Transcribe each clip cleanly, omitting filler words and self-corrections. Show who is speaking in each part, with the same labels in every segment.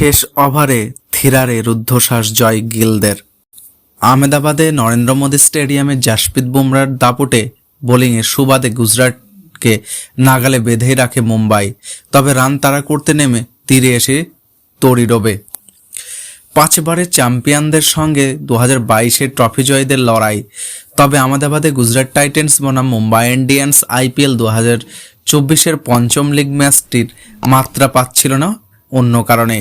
Speaker 1: শেষ ওভারে থিরারে রুদ্ধশ্বাস জয় গিলদের। আহমেদাবাদে নরেন্দ্র মোদী স্টেডিয়ামে জাসপ্রীত বুমরার দাপটে বোলিংয়ে সুবাদে গুজরাটকে নাগালে বেঁধেই রাখে মুম্বাই। তবে রান তাড়া করতে নেমে তীরে এসে তড়ি ডোবে। 5 বারের চ্যাম্পিয়নদের সঙ্গে 2022-এর ট্রফি জয়ীদের লড়াই। তবে আহমেদাবাদে গুজরাট টাইটেন্স বনাম মুম্বাই ইন্ডিয়ান্স IPL 2024-এর পঞ্চম লিগ ম্যাচটির মাত্রা পাচ্ছিল না অন্য কারণে।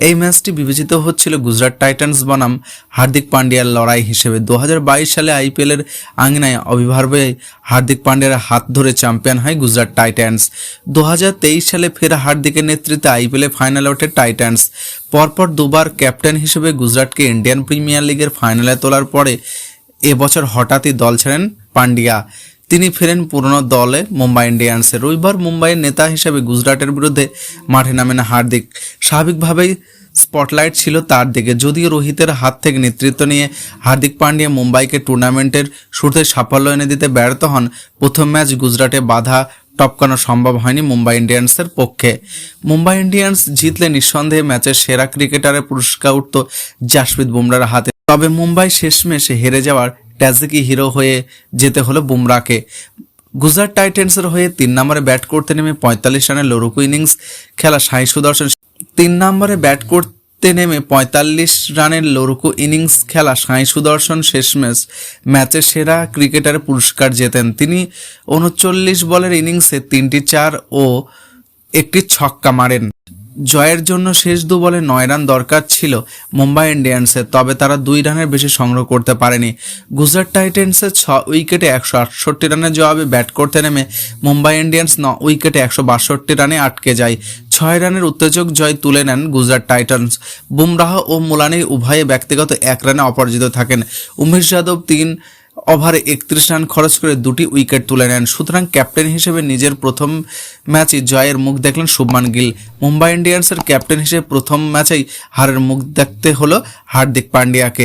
Speaker 1: এই ম্যাচটি বিবেচিত হচ্ছিল গুজরাট টাইটান্স বনাম হার্দিক পান্ডিয়ার লড়াই হিসেবে। 2022 সালে IPL-এর আঙিনায় অবিভাবে হার্দিক পান্ডিয়ার হাত ধরে চ্যাম্পিয়ন হয় গুজরাট টাইটান্স। 2023 সালে ফেরা হার্দিকের নেতৃত্বে IPL-এ ফাইনালে ওঠে টাইটান্স। পরপর দুবার ক্যাপ্টেন হিসেবে গুজরাটকে ইন্ডিয়ান প্রিমিয়ার লিগের ফাইনালে তোলার পরে এবছর হঠাৎই দল ছাড়েন পান্ডিয়া। তিনি ফেরেন পুরনো দলে মুম্বাই ইন্ডিয়ান্সে। রবিবার মুম্বাইয়ের নেতা হিসেবে গুজরাটের বিরুদ্ধে মাঠে নামেন হার্দিক। স্বাভাবিকভাবেই স্পটলাইট ছিল তার দিকে। যদিও রোহিতের হাত থেকে নেতৃত্ব নিয়ে হার্দিক পান্ডিয়া মুম্বাইকে টুর্নামেন্টের শুরুতে সাফল্য এনে দিতে ব্যর্থ হন। প্রথম ম্যাচ গুজরাটে বাধা টপকানো সম্ভব হয়নি মুম্বাই ইন্ডিয়ান্সের পক্ষে। মুম্বাই ইন্ডিয়ান্স জিতলে নিঃসন্দেহে ম্যাচের সেরা ক্রিকেটারের পুরস্কার উঠত জাসপ্রীত বুমরার হাতে। তবে মুম্বাই শেষমেশে হেরে যাওয়ার ট্র্যাজিকি হিরো হয়ে যেতে হলো বুমরাকে। গুজরাট টাইটেন্সের হয়ে 3 নম্বরে ব্যাট করতে নেমে 45 রানের লড়ুকু ইনিংস খেলা সাই সুদর্শন 3 নম্বরে ব্যাট করতে নেমে 45 রানের লড়ুকু ইনিংস খেলা সাই সুদর্শন শেষমেশ ম্যাচের সেরা ক্রিকেটারের পুরস্কার জেতেন। তিনি 39 বলের ইনিংসে 3টি 4 ও 1টি ছক্কা মারেন। জয়ের জন্য শেষ 2 বলে 9 রান দরকার ছিল মুম্বাই ইন্ডিয়ান্সের, তবে তারা 2 রানের বেশি সংগ্রহ করতে পারেনি। গুজরাট টাইটেন্সের 6 উইকেটে 168 রানের জবাবে ব্যাট করতে নেমে মুম্বাই ইন্ডিয়ান্স 9 উইকেটে 162 রানে আটকে যায়। 6 রানের উত্তেজক জয় তুলে নেন গুজরাট টাইটান্স। বুমরাহ ও মুলানি উভয়ে ব্যক্তিগত 1 রানে অপরাজিত থাকেন। উমেশ যাদব 3 ওভারে 31 রান খরচ করে 2টি উইকেট তুলে নেন। সুতরাং ক্যাপ্টেন হিসেবে নিজের প্রথম ম্যাচে জয়ের মুখ দেখলেন শুভমান গিল। মুম্বাই ইন্ডিয়ান্সের ক্যাপ্টেন হিসেবে প্রথম ম্যাচেই হারের মুখ দেখতে হলো হার্দিক পান্ডিয়াকে।